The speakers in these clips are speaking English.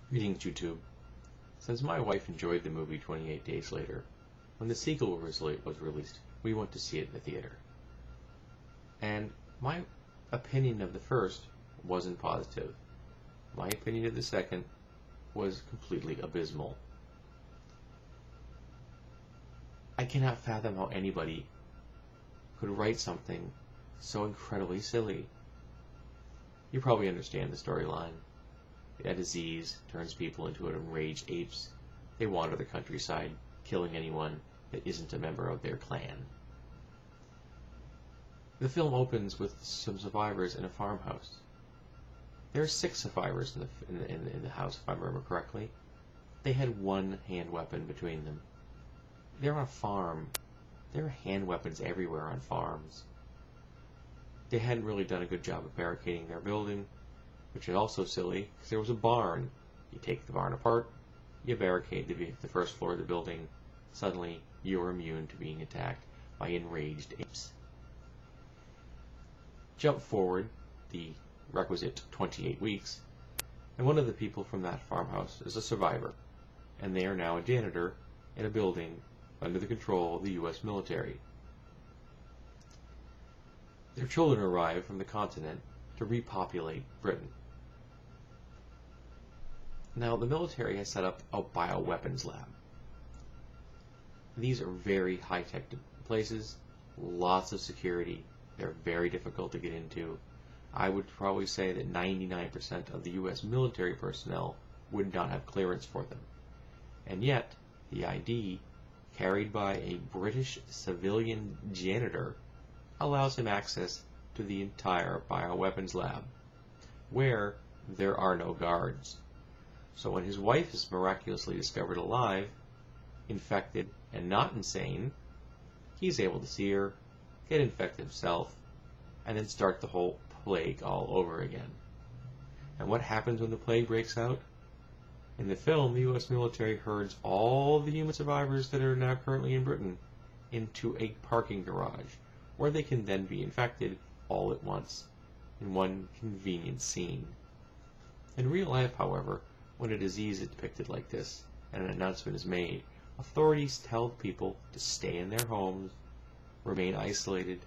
Greetings, YouTube. Since my wife enjoyed the movie 28 Days Later, when the sequel was released, we went to see it in the theater. And my opinion of the first wasn't positive. My opinion of the second was completely abysmal. I cannot fathom how anybody could write something so incredibly silly. You probably understand the storyline. A disease turns people into enraged apes. They wander the countryside, killing anyone that isn't a member of their clan. The film opens with some survivors in a farmhouse. There are 6 survivors in the house, if I remember correctly. They had one hand weapon between them. They're on a farm. There are hand weapons everywhere on farms. They hadn't really done a good job of barricading their building, which is also silly, because there was a barn. You take the barn apart, you barricade the first floor of the building, suddenly you're immune to being attacked by enraged apes. Jump forward the requisite 28 weeks, and one of the people from that farmhouse is a survivor, and they are now a janitor in a building under the control of the U.S. military. Their children arrive from the continent to repopulate Britain. Now, the military has set up a bioweapons lab. These are very high-tech places, lots of security. They're very difficult to get into. I would probably say that 99% of the U.S. military personnel would not have clearance for them. And yet, the ID, carried by a British civilian janitor, allows him access to the entire bioweapons lab, where there are no guards. So when his wife is miraculously discovered alive, infected, and not insane, he's able to see her, get infected himself, and then start the whole plague all over again. And what happens when the plague breaks out? In the film, the U.S. military herds all the human survivors that are now currently in Britain into a parking garage, where they can then be infected all at once, in one convenient scene. In real life, however, when a disease is depicted like this, and an announcement is made, authorities tell people to stay in their homes, remain isolated,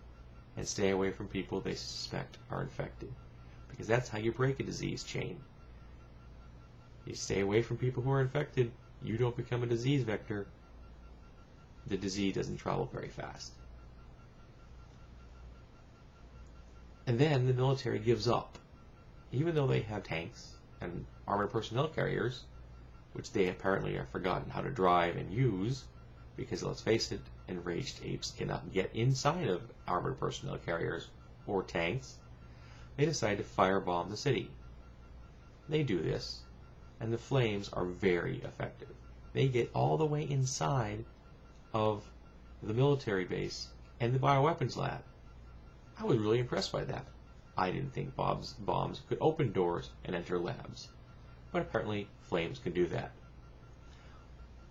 and stay away from people they suspect are infected. Because that's how you break a disease chain. You stay away from people who are infected, you don't become a disease vector, the disease doesn't travel very fast. And then the military gives up. Even though they have tanks and armored personnel carriers, which they apparently have forgotten how to drive and use, because let's face it, enraged apes cannot get inside of armored personnel carriers or tanks, they decide to firebomb the city. They do this, and the flames are very effective. They get all the way inside of the military base and the bioweapons lab. I was really impressed by that. I didn't think bombs could open doors and enter labs, but apparently flames can do that.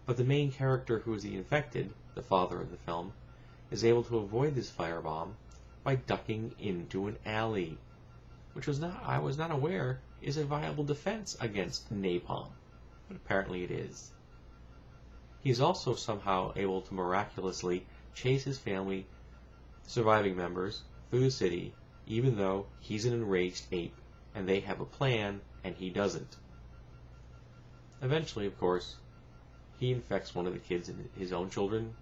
But the main character who is the infected, the father of the film, is able to avoid this firebomb by ducking into an alley, which I was not aware is a viable defense against napalm, but apparently it is. He's also somehow able to miraculously chase his family, surviving members, through the city, even though he's an enraged ape and they have a plan and he doesn't. Eventually, of course, he infects one of the kids, his own children,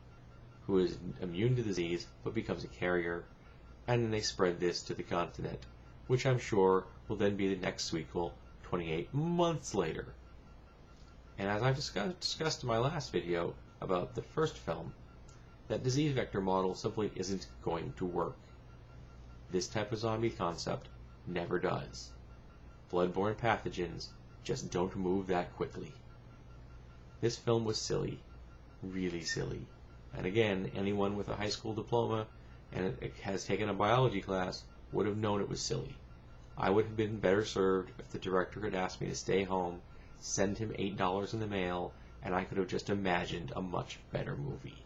who is immune to disease but becomes a carrier, and then they spread this to the continent, which I'm sure will then be the next sequel 28 months later. And as I've discussed in my last video about the first film, that disease vector model simply isn't going to work. This type of zombie concept never does. Bloodborne pathogens just don't move that quickly. This film was silly, really silly. And again, anyone with a high school diploma and has taken a biology class would have known it was silly. I would have been better served if the director had asked me to stay home, send him $8 in the mail, and I could have just imagined a much better movie.